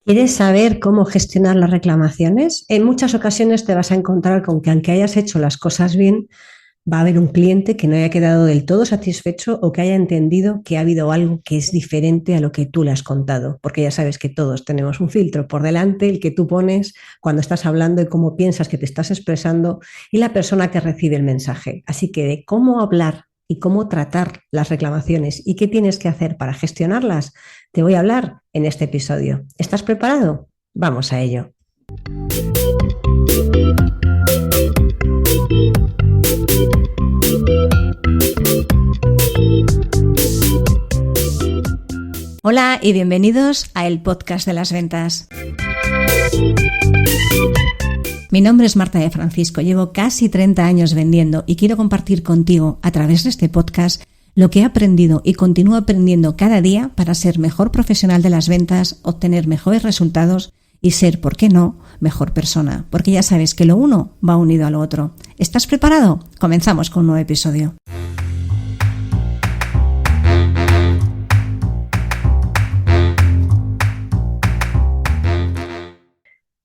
¿Quieres saber cómo gestionar las reclamaciones? En muchas ocasiones te vas a encontrar con que aunque hayas hecho las cosas bien, va a haber un cliente que no haya quedado del todo satisfecho o que haya entendido que ha habido algo que es diferente a lo que tú le has contado. Porque ya sabes que todos tenemos un filtro por delante, el que tú pones cuando estás hablando y cómo piensas que te estás expresando y la persona que recibe el mensaje. Así que de cómo hablar y cómo tratar las reclamaciones y qué tienes que hacer para gestionarlas, te voy a hablar en este episodio. ¿Estás preparado? Vamos a ello. Hola y bienvenidos a el podcast de las ventas. Mi nombre es Marta de Francisco, llevo casi 30 años vendiendo y quiero compartir contigo a través de este podcast lo que he aprendido y continúo aprendiendo cada día para ser mejor profesional de las ventas, obtener mejores resultados y ser, ¿por qué no?, mejor persona, porque ya sabes que lo uno va unido a lo otro. ¿Estás preparado? Comenzamos con un nuevo episodio.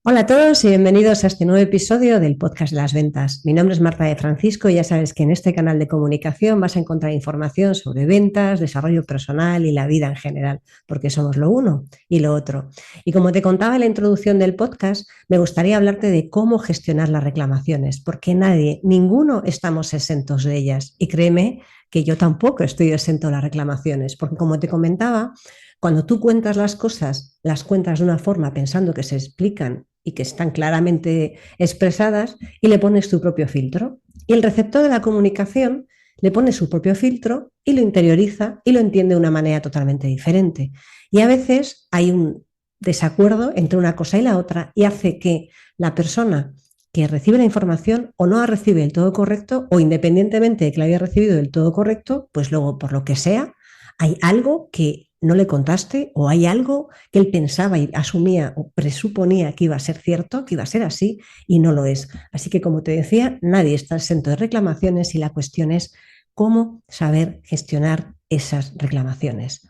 Hola a todos y bienvenidos a este nuevo episodio del podcast de las ventas. Mi nombre es Marta de Francisco y ya sabes que en este canal de comunicación vas a encontrar información sobre ventas, desarrollo personal y la vida en general, porque somos lo uno y lo otro. Y como te contaba en la introducción del podcast, me gustaría hablarte de cómo gestionar las reclamaciones, porque ninguno estamos exentos de ellas. Y créeme que yo tampoco estoy exento de las reclamaciones, porque como te comentaba, cuando tú cuentas las cosas, las cuentas de una forma pensando que se explican y que están claramente expresadas y le pones tu propio filtro. Y el receptor de la comunicación le pone su propio filtro y lo interioriza y lo entiende de una manera totalmente diferente. Y a veces hay un desacuerdo entre una cosa y la otra y hace que la persona que recibe la información o no la recibe del todo correcto o independientemente de que la haya recibido del todo correcto, pues luego por lo que sea hay algo que no le contaste o hay algo que él pensaba y asumía o presuponía que iba a ser cierto, que iba a ser así y no lo es. Así que, como te decía, nadie está exento de reclamaciones y la cuestión es cómo saber gestionar esas reclamaciones.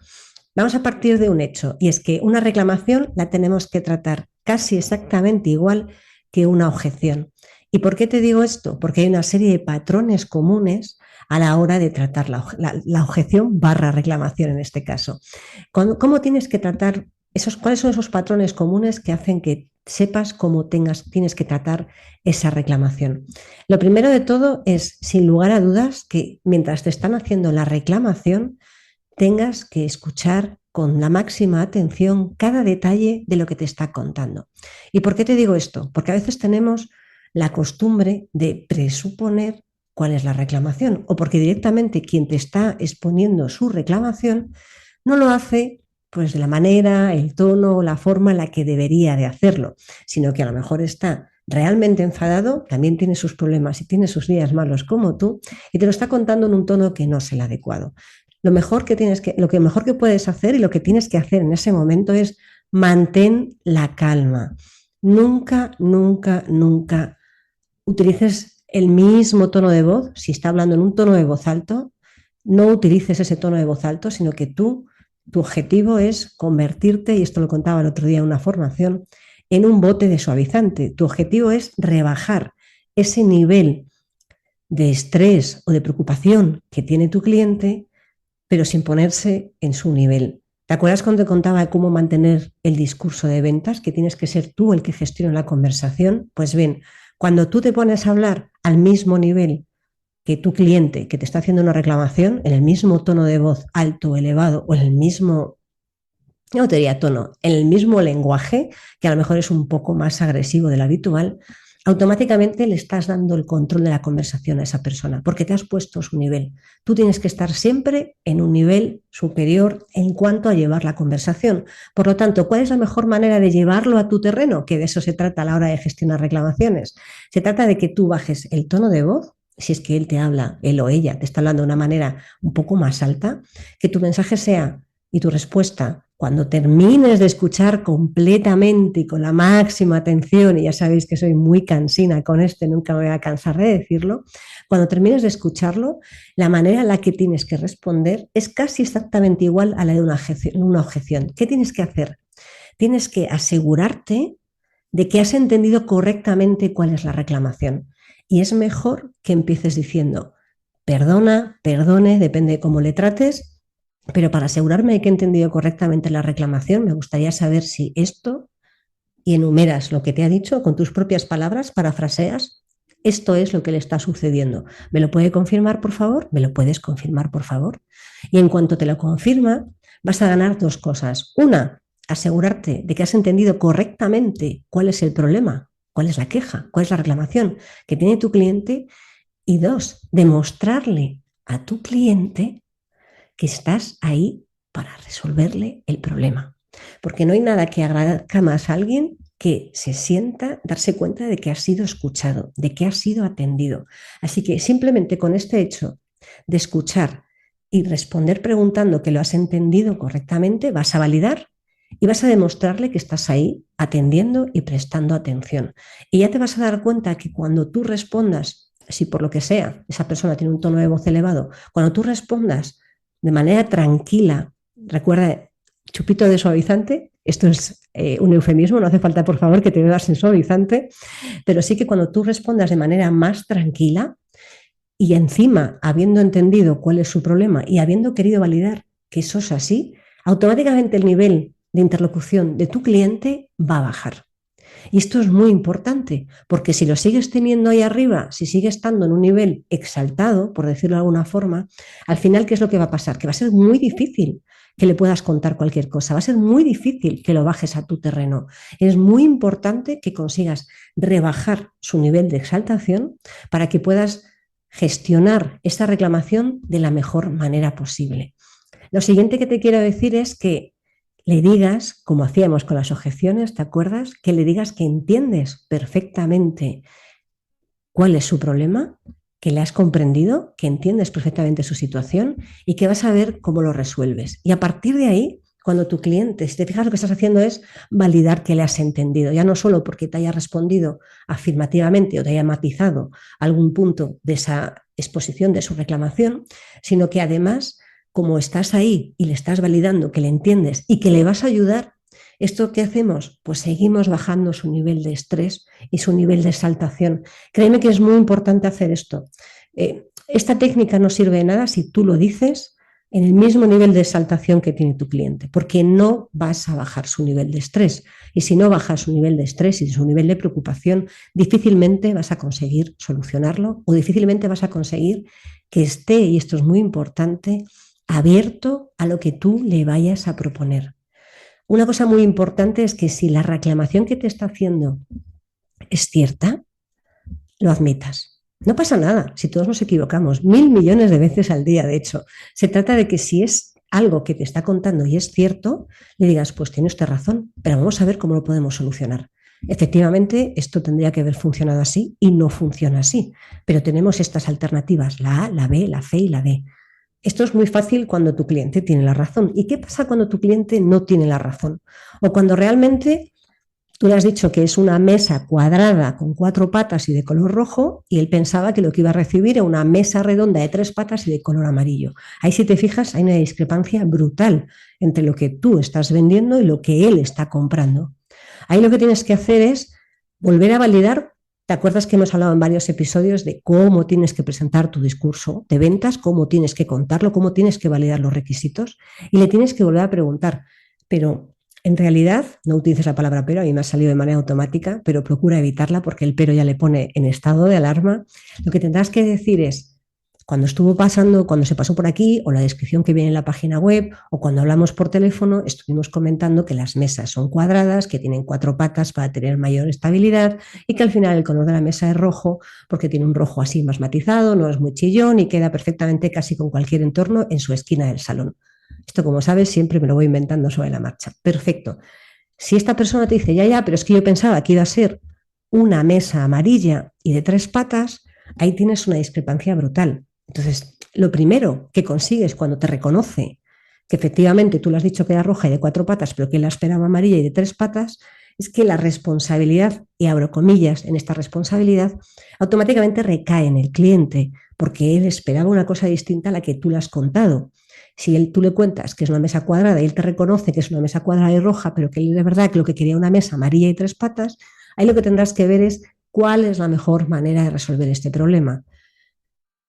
Vamos a partir de un hecho y es que una reclamación la tenemos que tratar casi exactamente igual que una objeción. ¿Y por qué te digo esto? Porque hay una serie de patrones comunes a la hora de tratar la objeción barra reclamación en este caso. ¿Cómo tienes que tratar cuáles son esos patrones comunes que hacen que sepas cómo tienes que tratar esa reclamación? Lo primero de todo es, sin lugar a dudas, que mientras te están haciendo la reclamación, tengas que escuchar con la máxima atención cada detalle de lo que te está contando. ¿Y por qué te digo esto? Porque a veces tenemos la costumbre de presuponer cuál es la reclamación o porque directamente quien te está exponiendo su reclamación no lo hace pues de la manera, el tono o la forma en la que debería de hacerlo, sino que a lo mejor está realmente enfadado, también tiene sus problemas y tiene sus días malos como tú y te lo está contando en un tono que no es el adecuado. Lo que mejor que puedes hacer y lo que tienes que hacer en ese momento es mantén la calma. Nunca, nunca, nunca utilices el mismo tono de voz. Si está hablando en un tono de voz alto, no utilices ese tono de voz alto, sino que tu objetivo es convertirte, y esto lo contaba el otro día en una formación, en un bote de suavizante. Tu objetivo es rebajar ese nivel de estrés o de preocupación que tiene tu cliente, pero sin ponerse en su nivel. ¿Te acuerdas cuando te contaba cómo mantener el discurso de ventas? Que tienes que ser tú el que gestione la conversación. Pues bien, cuando tú te pones a hablar al mismo nivel que tu cliente que te está haciendo una reclamación, en el mismo tono de voz alto, elevado o en el mismo, no te diría tono, en el mismo lenguaje, que a lo mejor es un poco más agresivo del habitual, automáticamente le estás dando el control de la conversación a esa persona, porque te has puesto su nivel. Tú tienes que estar siempre en un nivel superior en cuanto a llevar la conversación. Por lo tanto, ¿cuál es la mejor manera de llevarlo a tu terreno? Que de eso se trata a la hora de gestionar reclamaciones. Se trata de que tú bajes el tono de voz, si es que él te habla, él o ella te está hablando de una manera un poco más alta, que tu mensaje sea y tu respuesta, cuando termines de escuchar completamente y con la máxima atención, y ya sabéis que soy muy cansina con esto, nunca me voy a cansar de decirlo, cuando termines de escucharlo, la manera en la que tienes que responder es casi exactamente igual a la de una objeción. ¿Qué tienes que hacer? tienes que asegurarte de que has entendido correctamente cuál es la reclamación. Y es mejor que empieces diciendo, perdona, perdone, depende de cómo le trates, pero para asegurarme de que he entendido correctamente la reclamación, me gustaría saber si esto, y enumeras lo que te ha dicho con tus propias palabras, parafraseas, esto es lo que le está sucediendo. ¿Me lo puede confirmar, por favor? ¿Me lo puedes confirmar, por favor? Y en cuanto te lo confirma, vas a ganar dos cosas. Una, asegurarte de que has entendido correctamente cuál es el problema, cuál es la queja, cuál es la reclamación que tiene tu cliente. Y dos, demostrarle a tu cliente que estás ahí para resolverle el problema. Porque no hay nada que agradezca más a alguien que se sienta, darse cuenta de que ha sido escuchado, de que ha sido atendido. Así que simplemente con este hecho de escuchar y responder preguntando que lo has entendido correctamente, vas a validar y vas a demostrarle que estás ahí atendiendo y prestando atención. Y ya te vas a dar cuenta que cuando tú respondas, si por lo que sea esa persona tiene un tono de voz elevado, cuando tú respondas de manera tranquila, recuerda, chupito de suavizante, esto es un eufemismo, no hace falta por favor que te bebas en suavizante, pero sí que cuando tú respondas de manera más tranquila y encima habiendo entendido cuál es su problema y habiendo querido validar que eso es así, automáticamente el nivel de interlocución de tu cliente va a bajar. Y esto es muy importante, porque si lo sigues teniendo ahí arriba, si sigue estando en un nivel exaltado, por decirlo de alguna forma, al final, ¿qué es lo que va a pasar? Que va a ser muy difícil que le puedas contar cualquier cosa, va a ser muy difícil que lo bajes a tu terreno. Es muy importante que consigas rebajar su nivel de exaltación para que puedas gestionar esta reclamación de la mejor manera posible. Lo siguiente que te quiero decir es que le digas, como hacíamos con las objeciones, ¿te acuerdas? Que le digas que entiendes perfectamente cuál es su problema, que le has comprendido, que entiendes perfectamente su situación y que vas a ver cómo lo resuelves. Y a partir de ahí, cuando tu cliente, si te fijas, lo que estás haciendo es validar que le has entendido, ya no solo porque te haya respondido afirmativamente o te haya matizado algún punto de esa exposición, de su reclamación, sino que además, como estás ahí y le estás validando que le entiendes y que le vas a ayudar, ¿esto qué hacemos? Pues seguimos bajando su nivel de estrés y su nivel de exaltación. Créeme que es muy importante hacer esto. Esta técnica no sirve de nada si tú lo dices en el mismo nivel de exaltación que tiene tu cliente, porque no vas a bajar su nivel de estrés. Y si no bajas su nivel de estrés y su nivel de preocupación, difícilmente vas a conseguir solucionarlo o difícilmente vas a conseguir que esté, y esto es muy importante, abierto a lo que tú le vayas a proponer. Una cosa muy importante es que si la reclamación que te está haciendo es cierta, lo admitas. No pasa nada, si todos nos equivocamos, 1.000 millones de veces al día, de hecho. Se trata de que si es algo que te está contando y es cierto, le digas, pues tiene usted razón, pero vamos a ver cómo lo podemos solucionar. Efectivamente, esto tendría que haber funcionado así y no funciona así, pero tenemos estas alternativas, la A, la B, la C y la D. Esto es muy fácil cuando tu cliente tiene la razón. ¿Y qué pasa cuando tu cliente no tiene la razón? O cuando realmente tú le has dicho que es una mesa cuadrada con 4 patas y de color rojo y él pensaba que lo que iba a recibir era una mesa redonda de 3 patas y de color amarillo. Ahí si te fijas hay una discrepancia brutal entre lo que tú estás vendiendo y lo que él está comprando. Ahí lo que tienes que hacer es volver a validar. ¿Te acuerdas que hemos hablado en varios episodios de cómo tienes que presentar tu discurso de ventas, cómo tienes que contarlo, cómo tienes que validar los requisitos? Y le tienes que volver a preguntar, pero en realidad, no utilices la palabra pero, a mí me ha salido de manera automática, pero procura evitarla porque el pero ya le pone en estado de alarma. Lo que tendrás que decir es, cuando estuvo pasando, cuando se pasó por aquí, o la descripción que viene en la página web, o cuando hablamos por teléfono, estuvimos comentando que las mesas son cuadradas, que tienen 4 patas para tener mayor estabilidad y que al final el color de la mesa es rojo porque tiene un rojo así más matizado, no es muy chillón y queda perfectamente casi con cualquier entorno en su esquina del salón. Esto, como sabes, siempre me lo voy inventando sobre la marcha. Perfecto. Si esta persona te dice, ya, pero es que yo pensaba que iba a ser una mesa amarilla y de 3 patas, ahí tienes una discrepancia brutal. Entonces, lo primero que consigues cuando te reconoce que efectivamente tú le has dicho que era roja y de 4 patas, pero que él la esperaba amarilla y de 3 patas, es que la responsabilidad, y abro comillas en esta responsabilidad, automáticamente recae en el cliente, porque él esperaba una cosa distinta a la que tú le has contado. Tú le cuentas que es una mesa cuadrada y él te reconoce que es una mesa cuadrada y roja, pero que él de verdad que lo que quería una mesa amarilla y 3 patas, ahí lo que tendrás que ver es cuál es la mejor manera de resolver este problema.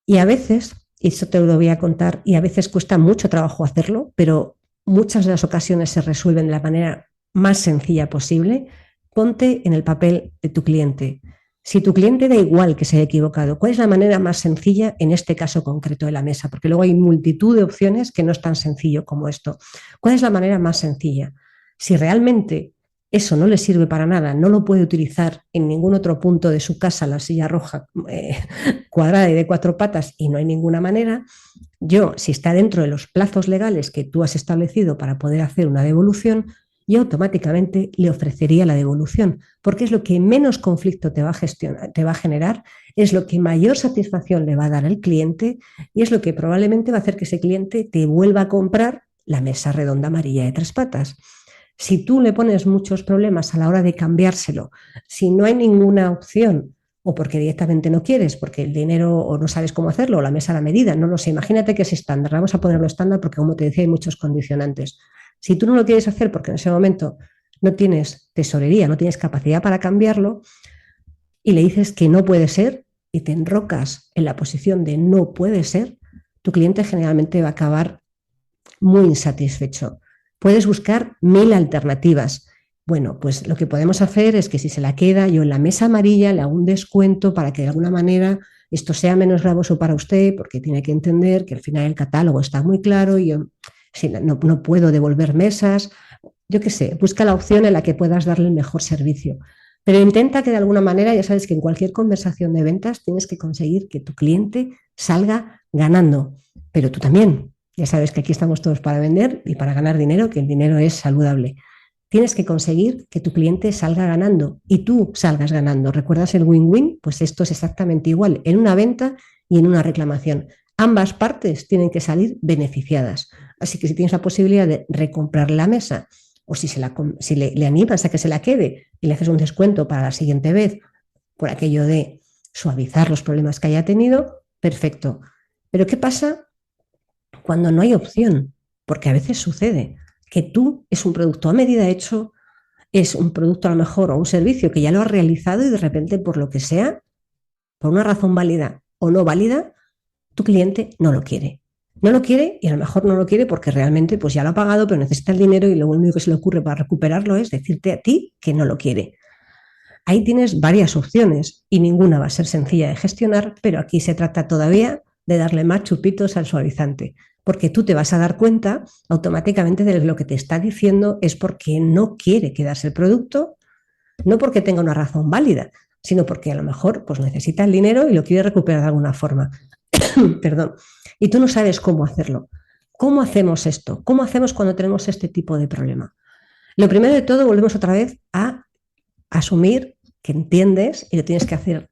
Y a veces, y eso te lo voy a contar, y a veces cuesta mucho trabajo hacerlo, pero muchas de las ocasiones se resuelven de la manera más sencilla posible. Ponte en el papel de tu cliente. Si tu cliente da igual que se haya equivocado, ¿cuál es la manera más sencilla en este caso concreto de la mesa? Porque luego hay multitud de opciones que no es tan sencillo como esto. ¿Cuál es la manera más sencilla? Si realmente eso no le sirve para nada, no lo puede utilizar en ningún otro punto de su casa, la silla roja cuadrada y de 4 patas, y no hay ninguna manera, yo, si está dentro de los plazos legales que tú has establecido para poder hacer una devolución, yo automáticamente le ofrecería la devolución, porque es lo que menos conflicto te va a generar, es lo que mayor satisfacción le va a dar al cliente y es lo que probablemente va a hacer que ese cliente te vuelva a comprar la mesa redonda amarilla de 3 patas. Si tú le pones muchos problemas a la hora de cambiárselo, si no hay ninguna opción, o porque directamente no quieres, porque el dinero o no sabes cómo hacerlo, o la mesa a la medida, no lo sé, imagínate que es estándar, vamos a ponerlo estándar porque como te decía hay muchos condicionantes. Si tú no lo quieres hacer porque en ese momento no tienes tesorería, no tienes capacidad para cambiarlo y le dices que no puede ser y te enrocas en la posición de no puede ser, tu cliente generalmente va a acabar muy insatisfecho. Puedes buscar 1000 alternativas. Bueno, pues lo que podemos hacer es que si se la queda, yo en la mesa amarilla le hago un descuento para que de alguna manera esto sea menos gravoso para usted, porque tiene que entender que al final el catálogo está muy claro y yo no puedo devolver mesas. Yo qué sé, busca la opción en la que puedas darle el mejor servicio. Pero intenta que de alguna manera, ya sabes que en cualquier conversación de ventas tienes que conseguir que tu cliente salga ganando, pero tú también. Ya sabes que aquí estamos todos para vender y para ganar dinero, que el dinero es saludable. Tienes que conseguir que tu cliente salga ganando y tú salgas ganando. ¿Recuerdas el win-win? Pues esto es exactamente igual en una venta y en una reclamación. Ambas partes tienen que salir beneficiadas. Así que si tienes la posibilidad de recomprar la mesa o si le animas a que se la quede y le haces un descuento para la siguiente vez por aquello de suavizar los problemas que haya tenido, perfecto. Pero ¿qué pasa cuando no hay opción? Porque a veces sucede que tú es un producto a medida hecho, es un producto a lo mejor o un servicio que ya lo has realizado y de repente por lo que sea, por una razón válida o no válida, tu cliente no lo quiere. No lo quiere y a lo mejor no lo quiere porque realmente pues ya lo ha pagado pero necesita el dinero y lo único que se le ocurre para recuperarlo es decirte a ti que no lo quiere. Ahí tienes varias opciones y ninguna va a ser sencilla de gestionar, pero aquí se trata todavía de darle más chupitos al suavizante, porque tú te vas a dar cuenta automáticamente de lo que te está diciendo es porque no quiere quedarse el producto, no porque tenga una razón válida, sino porque a lo mejor pues, necesita el dinero y lo quiere recuperar de alguna forma. Perdón. Y tú no sabes cómo hacerlo. ¿Cómo hacemos esto? ¿Cómo hacemos cuando tenemos este tipo de problema? Lo primero de todo, volvemos otra vez a asumir que entiendes y lo tienes que hacer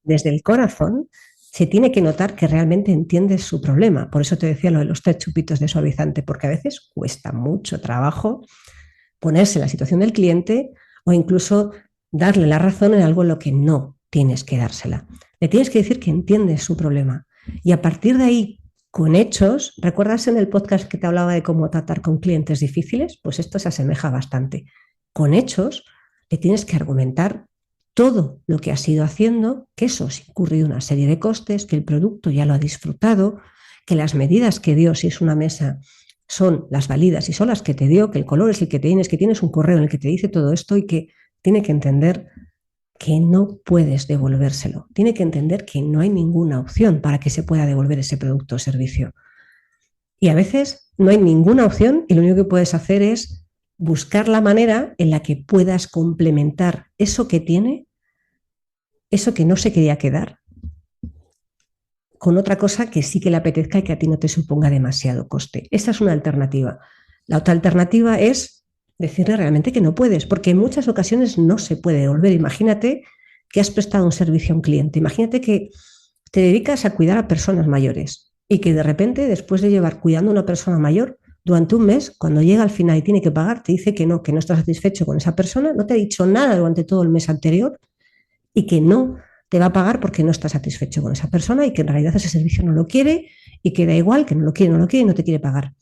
desde el corazón. Se tiene que notar que realmente entiendes su problema. Por eso te decía lo de los 3 chupitos de suavizante, porque a veces cuesta mucho trabajo ponerse en la situación del cliente o incluso darle la razón en algo en lo que no tienes que dársela. Le tienes que decir que entiendes su problema. Y a partir de ahí, con hechos, ¿recuerdas en el podcast que te hablaba de cómo tratar con clientes difíciles? Pues esto se asemeja bastante. Con hechos, le tienes que argumentar todo lo que has ido haciendo, que eso ha incurrido una serie de costes, que el producto ya lo ha disfrutado, que las medidas que dio si es una mesa son las válidas y son las que te dio, que el color es el que tienes, que tienes un correo en el que te dice todo esto y que tiene que entender que no puedes devolvérselo. Tiene que entender que no hay ninguna opción para que se pueda devolver ese producto o servicio. Y a veces no hay ninguna opción y lo único que puedes hacer es buscar la manera en la que puedas complementar eso que tiene, eso que no se quería quedar, con otra cosa que sí que le apetezca y que a ti no te suponga demasiado coste. Esa es una alternativa. La otra alternativa es decirle realmente que no puedes, porque en muchas ocasiones no se puede devolver. Imagínate que has prestado un servicio a un cliente, imagínate que te dedicas a cuidar a personas mayores y que de repente, después de llevar cuidando a una persona mayor durante un mes, cuando llega al final y tiene que pagar, te dice que no está satisfecho con esa persona, no te ha dicho nada durante todo el mes anterior y que no te va a pagar porque no está satisfecho con esa persona y que en realidad ese servicio no lo quiere y que da igual, que no lo quiere, y no te quiere pagar.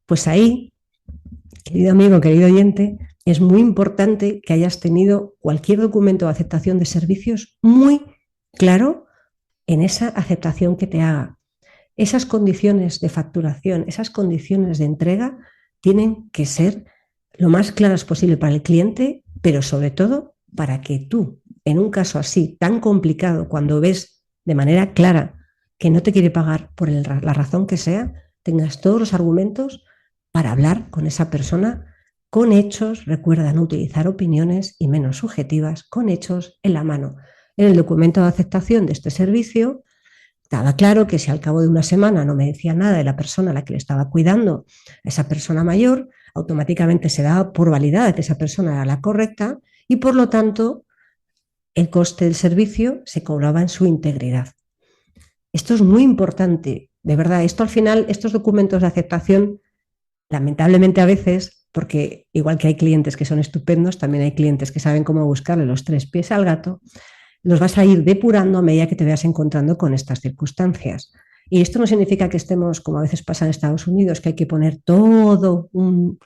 Pues ahí, querido amigo, querido oyente, es muy importante que hayas tenido cualquier documento de aceptación de servicios muy claro en esa aceptación que te haga. Esas condiciones de facturación, esas condiciones de entrega tienen que ser lo más claras posible para el cliente, pero sobre todo para que tú, en un caso así tan complicado, cuando ves de manera clara que no te quiere pagar por la razón que sea, tengas todos los argumentos para hablar con esa persona con hechos. Recuerda no utilizar opiniones y menos subjetivas, con hechos en la mano. En el documento de aceptación de este servicio estaba claro que si al cabo de una semana no me decía nada de la persona a la que le estaba cuidando, a esa persona mayor, automáticamente se daba por validada que esa persona era la correcta y por lo tanto el coste del servicio se cobraba en su integridad. Esto es muy importante, de verdad. Esto al final, estos documentos de aceptación, lamentablemente a veces, porque igual que hay clientes que son estupendos, también hay clientes que saben cómo buscarle los tres pies al gato, los vas a ir depurando a medida que te veas encontrando con estas circunstancias. Y esto no significa que estemos, como a veces pasa en Estados Unidos, que hay que poner todo un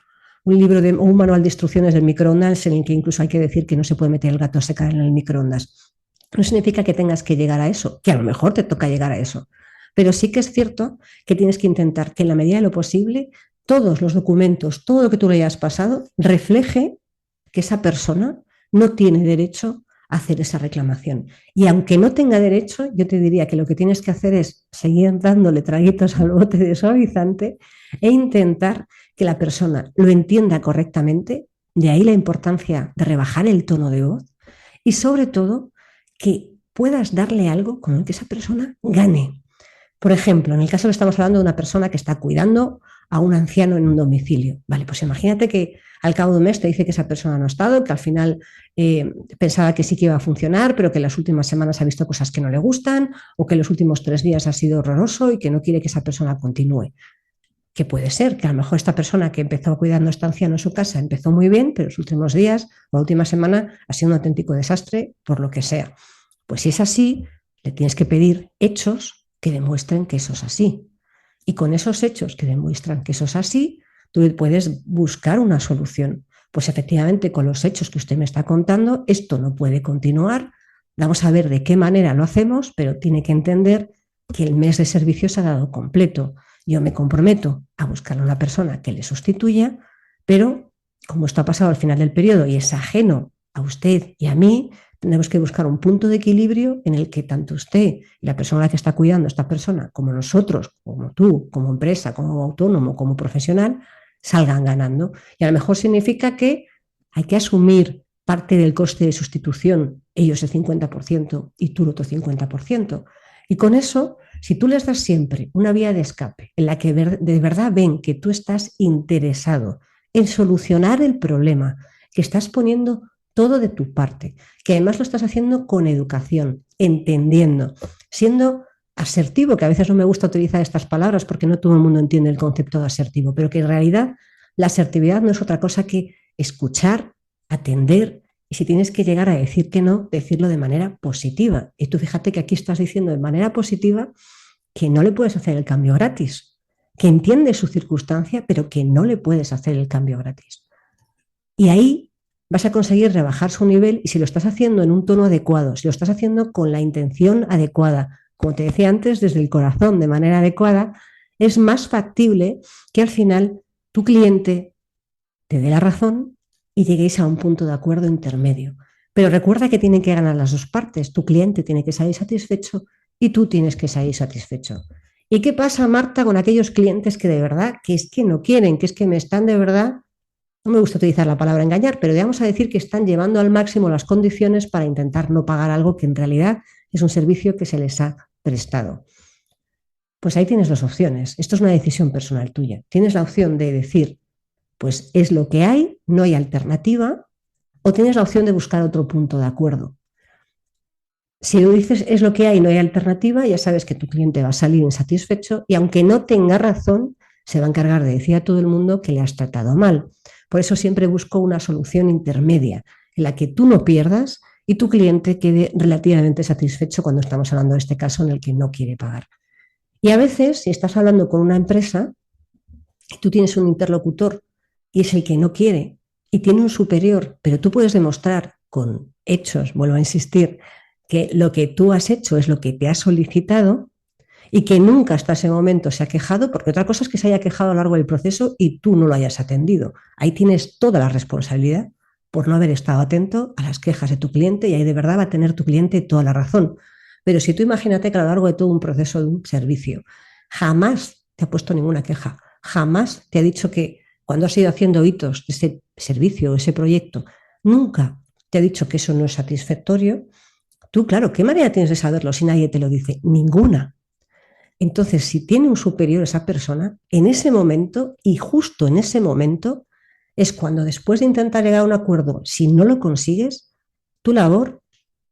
libro o un manual de instrucciones del microondas en el que incluso hay que decir que no se puede meter el gato a secar en el microondas. No significa que tengas que llegar a eso, que a lo mejor te toca llegar a eso. Pero sí que es cierto que tienes que intentar que en la medida de lo posible todos los documentos, todo lo que tú le hayas pasado, refleje que esa persona no tiene derecho a hacer esa reclamación. Y aunque no tenga derecho, yo te diría que lo que tienes que hacer es seguir dándole traguitos al bote de suavizante e intentar que la persona lo entienda correctamente, de ahí la importancia de rebajar el tono de voz y sobre todo que puedas darle algo con el que esa persona gane. Por ejemplo, en el caso que estamos hablando de una persona que está cuidando a un anciano en un domicilio. Vale, pues imagínate que al cabo de un mes te dice que esa persona no ha estado, que al final pensaba que sí que iba a funcionar, pero que en las últimas semanas ha visto cosas que no le gustan o que los últimos 3 días ha sido horroroso y que no quiere que esa persona continúe. Que puede ser que a lo mejor esta persona que empezó cuidando a este anciano en su casa empezó muy bien, pero los últimos días o la última semana ha sido un auténtico desastre por lo que sea. Pues si es así, le tienes que pedir hechos que demuestren que eso es así. Y con esos hechos que demuestran que eso es así, tú puedes buscar una solución. Pues efectivamente, con los hechos que usted me está contando, esto no puede continuar. Vamos a ver de qué manera lo hacemos, pero tiene que entender que el mes de servicio se ha dado completo. Yo me comprometo a buscar a una persona que le sustituya, pero como esto ha pasado al final del periodo y es ajeno a usted y a mí, tenemos que buscar un punto de equilibrio en el que tanto usted y la persona a la que está cuidando esta persona, como nosotros, como tú, como empresa, como autónomo, como profesional, salgan ganando. Y a lo mejor significa que hay que asumir parte del coste de sustitución, ellos el 50% y tú el otro 50%. Y con eso, si tú les das siempre una vía de escape en la que de verdad ven que tú estás interesado en solucionar el problema, que estás poniendo todo de tu parte, que además lo estás haciendo con educación, entendiendo, siendo asertivo, que a veces no me gusta utilizar estas palabras porque no todo el mundo entiende el concepto de asertivo, pero que en realidad la asertividad no es otra cosa que escuchar, atender y si tienes que llegar a decir que no, decirlo de manera positiva. Y tú fíjate que aquí estás diciendo de manera positiva que no le puedes hacer el cambio gratis, que entiendes su circunstancia, pero que no le puedes hacer el cambio gratis. Y ahí vas a conseguir rebajar su nivel y si lo estás haciendo en un tono adecuado, si lo estás haciendo con la intención adecuada, como te decía antes, desde el corazón, de manera adecuada, es más factible que al final tu cliente te dé la razón y lleguéis a un punto de acuerdo intermedio. Pero recuerda que tienen que ganar las dos partes. Tu cliente tiene que salir satisfecho y tú tienes que salir satisfecho. ¿Y qué pasa, Marta, con aquellos clientes que de verdad, que es que no quieren, que es que me están de verdad, no me gusta utilizar la palabra engañar, pero vamos a decir que están llevando al máximo las condiciones para intentar no pagar algo que en realidad es un servicio que se les ha prestado? Pues ahí tienes dos opciones. Esto es una decisión personal tuya. Tienes la opción de decir, pues es lo que hay, no hay alternativa, o tienes la opción de buscar otro punto de acuerdo. Si lo dices es lo que hay, no hay alternativa, ya sabes que tu cliente va a salir insatisfecho y aunque no tenga razón, se va a encargar de decir a todo el mundo que le has tratado mal. Por eso siempre busco una solución intermedia en la que tú no pierdas y tu cliente quede relativamente satisfecho cuando estamos hablando de este caso en el que no quiere pagar. Y a veces, si estás hablando con una empresa, y tú tienes un interlocutor y es el que no quiere y tiene un superior, pero tú puedes demostrar con hechos, vuelvo a insistir, que lo que tú has hecho es lo que te ha solicitado y que nunca hasta ese momento se ha quejado, porque otra cosa es que se haya quejado a lo largo del proceso y tú no lo hayas atendido. Ahí tienes toda la responsabilidad por no haber estado atento a las quejas de tu cliente y ahí de verdad va a tener tu cliente toda la razón. Pero si tú imagínate que a lo largo de todo un proceso de un servicio jamás te ha puesto ninguna queja, jamás te ha dicho que cuando has ido haciendo hitos de ese servicio o ese proyecto, nunca te ha dicho que eso no es satisfactorio, tú, claro, ¿qué manera tienes de saberlo si nadie te lo dice? Ninguna. Entonces, si tiene un superior esa persona, en ese momento y justo en ese momento es cuando después de intentar llegar a un acuerdo, si no lo consigues, tu labor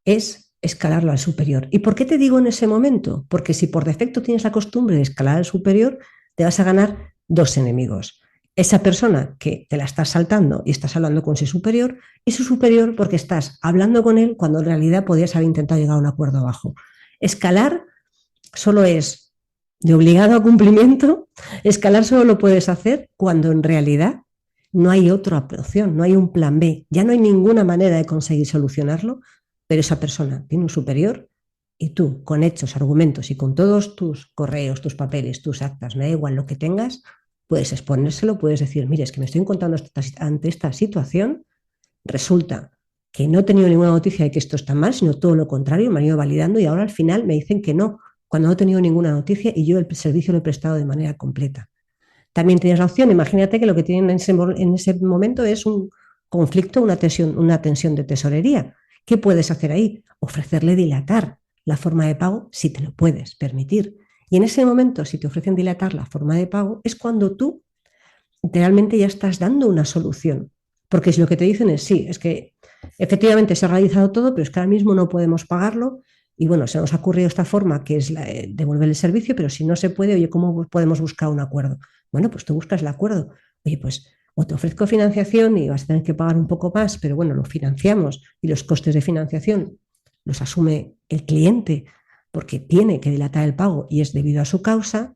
es escalarlo al superior. ¿Y por qué te digo en ese momento? Porque si por defecto tienes la costumbre de escalar al superior, te vas a ganar dos enemigos. Esa persona que te la estás saltando y estás hablando con su superior, y su superior porque estás hablando con él cuando en realidad podías haber intentado llegar a un acuerdo abajo. Escalar solo es de obligado a cumplimiento, escalar solo lo puedes hacer cuando en realidad no hay otra opción, no hay un plan B, ya no hay ninguna manera de conseguir solucionarlo, pero esa persona tiene un superior y tú, con hechos, argumentos y con todos tus correos, tus papeles, tus actas, me da igual lo que tengas, puedes exponérselo, puedes decir, mire, es que me estoy encontrando ante esta situación, resulta que no he tenido ninguna noticia de que esto está mal, sino todo lo contrario, me han ido validando y ahora al final me dicen que no, cuando no he tenido ninguna noticia y yo el servicio lo he prestado de manera completa. También tienes la opción, imagínate que lo que tienen en ese momento es un conflicto, una tensión de tesorería. ¿Qué puedes hacer ahí? Ofrecerle dilatar la forma de pago si te lo puedes permitir. Y en ese momento, si te ofrecen dilatar la forma de pago, es cuando tú realmente ya estás dando una solución. Porque si lo que te dicen es sí, es que efectivamente se ha realizado todo, pero es que ahora mismo no podemos pagarlo y bueno, se nos ha ocurrido esta forma que es devolver el servicio, pero si no se puede, oye, ¿cómo podemos buscar un acuerdo? Bueno, pues tú buscas el acuerdo. Oye, pues o te ofrezco financiación y vas a tener que pagar un poco más, pero bueno, lo financiamos y los costes de financiación los asume el cliente porque tiene que dilatar el pago y es debido a su causa,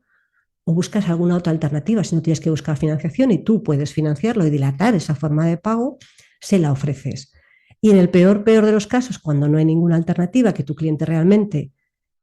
o buscas alguna otra alternativa. Si no tienes que buscar financiación y tú puedes financiarlo y dilatar esa forma de pago, se la ofreces. Y en el peor de los casos, cuando no hay ninguna alternativa, que tu cliente realmente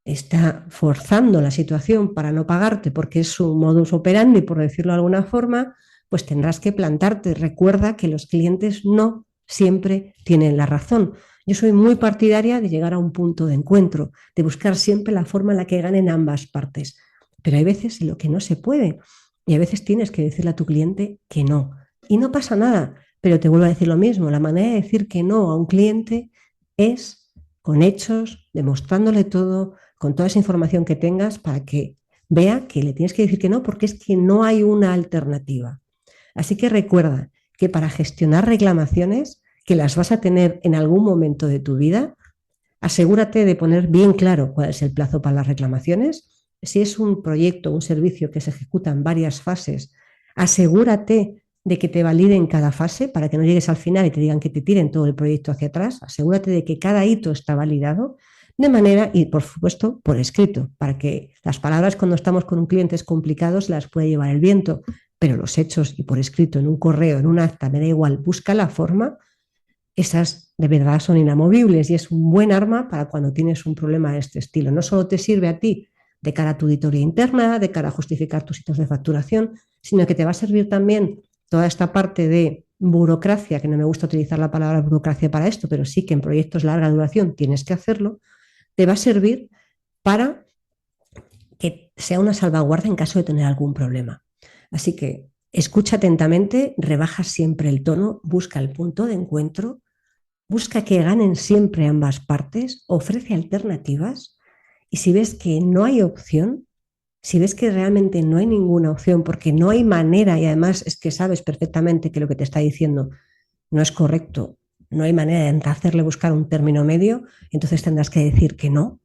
está forzando la situación para no pagarte porque es su modus operandi, por decirlo de alguna forma, pues tendrás que plantarte. Recuerda que los clientes no siempre tienen la razón. Yo soy muy partidaria de llegar a un punto de encuentro, de buscar siempre la forma en la que ganen ambas partes. Pero hay veces en lo que no se puede y a veces tienes que decirle a tu cliente que no. Y no pasa nada, pero te vuelvo a decir lo mismo. La manera de decir que no a un cliente es con hechos, demostrándole todo, con toda esa información que tengas para que vea que le tienes que decir que no porque es que no hay una alternativa. Así que recuerda que para gestionar reclamaciones, que las vas a tener en algún momento de tu vida, asegúrate de poner bien claro cuál es el plazo para las reclamaciones. Si es un proyecto, un servicio que se ejecuta en varias fases, asegúrate de que te validen cada fase para que no llegues al final y te digan que te tiren todo el proyecto hacia atrás. Asegúrate de que cada hito está validado de manera, y por supuesto, por escrito, para que las palabras cuando estamos con un cliente complicados las puede llevar el viento, pero los hechos y por escrito, en un correo, en un acta, me da igual, busca la forma, esas de verdad son inamovibles y es un buen arma para cuando tienes un problema de este estilo. No solo te sirve a ti de cara a tu auditoría interna, de cara a justificar tus hitos de facturación, sino que te va a servir también toda esta parte de burocracia, que no me gusta utilizar la palabra burocracia para esto, pero sí que en proyectos de larga duración tienes que hacerlo, te va a servir para que sea una salvaguardia en caso de tener algún problema. Así que escucha atentamente, rebaja siempre el tono, busca el punto de encuentro, busca que ganen siempre ambas partes, ofrece alternativas y si ves que no hay opción, si ves que realmente no hay ninguna opción porque no hay manera y además es que sabes perfectamente que lo que te está diciendo no es correcto, no hay manera de hacerle buscar un término medio, entonces tendrás que decir que no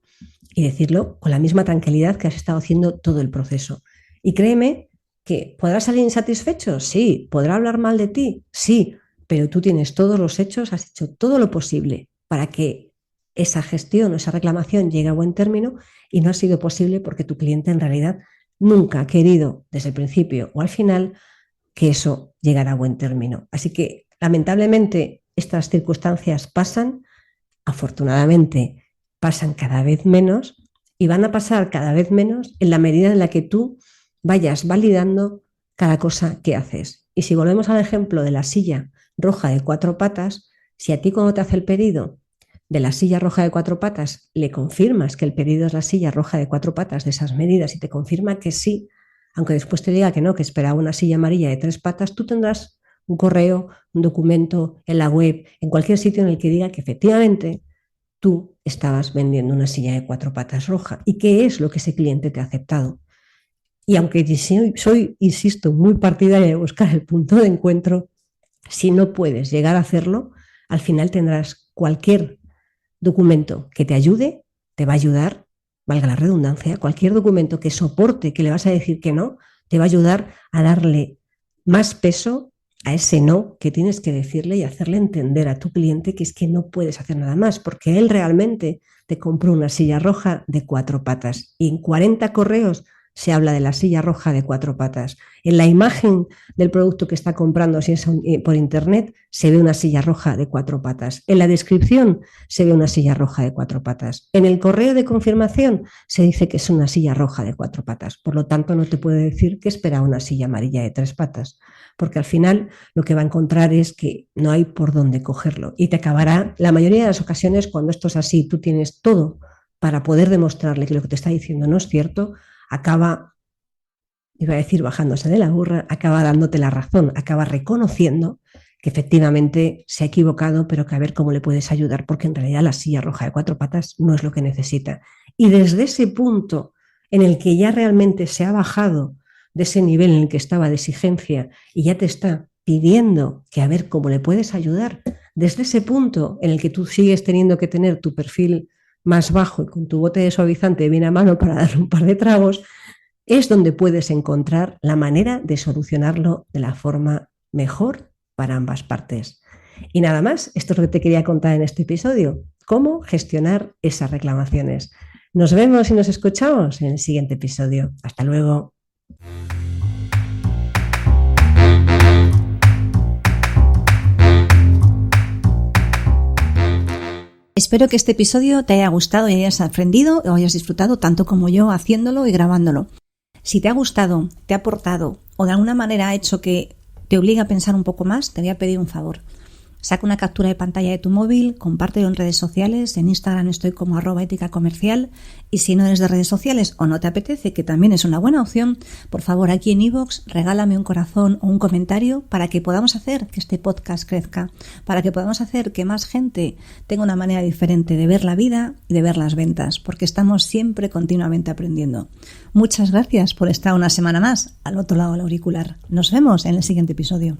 y decirlo con la misma tranquilidad que has estado haciendo todo el proceso. Y créeme que podrá salir insatisfecho, sí, podrá hablar mal de ti, sí, pero tú tienes todos los hechos, has hecho todo lo posible para que esa gestión o esa reclamación llegue a buen término y no ha sido posible porque tu cliente en realidad nunca ha querido desde el principio o al final que eso llegara a buen término. Así que lamentablemente estas circunstancias pasan, afortunadamente pasan cada vez menos y van a pasar cada vez menos en la medida en la que tú vayas validando cada cosa que haces. Y si volvemos al ejemplo de la silla roja de 4 patas, si a ti cuando te hace el pedido de la silla roja de 4 patas le confirmas que el pedido es la silla roja de 4 patas de esas medidas y te confirma que sí, aunque después te diga que no, que esperaba una silla amarilla de 3 patas, tú tendrás un correo, un documento en la web, en cualquier sitio en el que diga que efectivamente tú estabas vendiendo una silla de 4 patas roja y qué es lo que ese cliente te ha aceptado. Y aunque soy, insisto, muy partidaria de buscar el punto de encuentro, si no puedes llegar a hacerlo, al final tendrás cualquier documento que te ayude, te va a ayudar, valga la redundancia, cualquier documento que soporte que le vas a decir que no, te va a ayudar a darle más peso a ese no que tienes que decirle y hacerle entender a tu cliente que es que no puedes hacer nada más, porque él realmente te compró una silla roja de 4 patas y en 40 correos se habla de la silla roja de 4 patas. En la imagen del producto que está comprando, si es por internet, se ve una silla roja de 4 patas. En la descripción se ve una silla roja de 4 patas. En el correo de confirmación se dice que es una silla roja de 4 patas. Por lo tanto, no te puede decir que espera una silla amarilla de 3 patas, porque al final lo que va a encontrar es que no hay por dónde cogerlo y te acabará, la mayoría de las ocasiones, cuando esto es así, tú tienes todo para poder demostrarle que lo que te está diciendo no es cierto, acaba, iba a decir bajándose de la burra, acaba dándote la razón, acaba reconociendo que efectivamente se ha equivocado, pero que a ver cómo le puedes ayudar, porque en realidad la silla roja de 4 patas no es lo que necesita. Y desde ese punto en el que ya realmente se ha bajado de ese nivel en el que estaba de exigencia y ya te está pidiendo que a ver cómo le puedes ayudar, desde ese punto en el que tú sigues teniendo que tener tu perfil más bajo y con tu bote de suavizante bien a mano para dar un par de tragos, es donde puedes encontrar la manera de solucionarlo de la forma mejor para ambas partes. Y nada más, esto es lo que te quería contar en este episodio, cómo gestionar esas reclamaciones. Nos vemos y nos escuchamos en el siguiente episodio. Hasta luego. Espero que este episodio te haya gustado y hayas aprendido o hayas disfrutado tanto como yo haciéndolo y grabándolo. Si te ha gustado, te ha aportado o de alguna manera ha hecho que te obligue a pensar un poco más, te voy a pedir un favor. Saca una captura de pantalla de tu móvil, compártelo en redes sociales, en Instagram estoy como @éticacomercial y si no eres de redes sociales o no te apetece, que también es una buena opción, por favor aquí en iVoox regálame un corazón o un comentario para que podamos hacer que este podcast crezca, para que podamos hacer que más gente tenga una manera diferente de ver la vida y de ver las ventas, porque estamos siempre continuamente aprendiendo. Muchas gracias por estar una semana más al otro lado del auricular. Nos vemos en el siguiente episodio.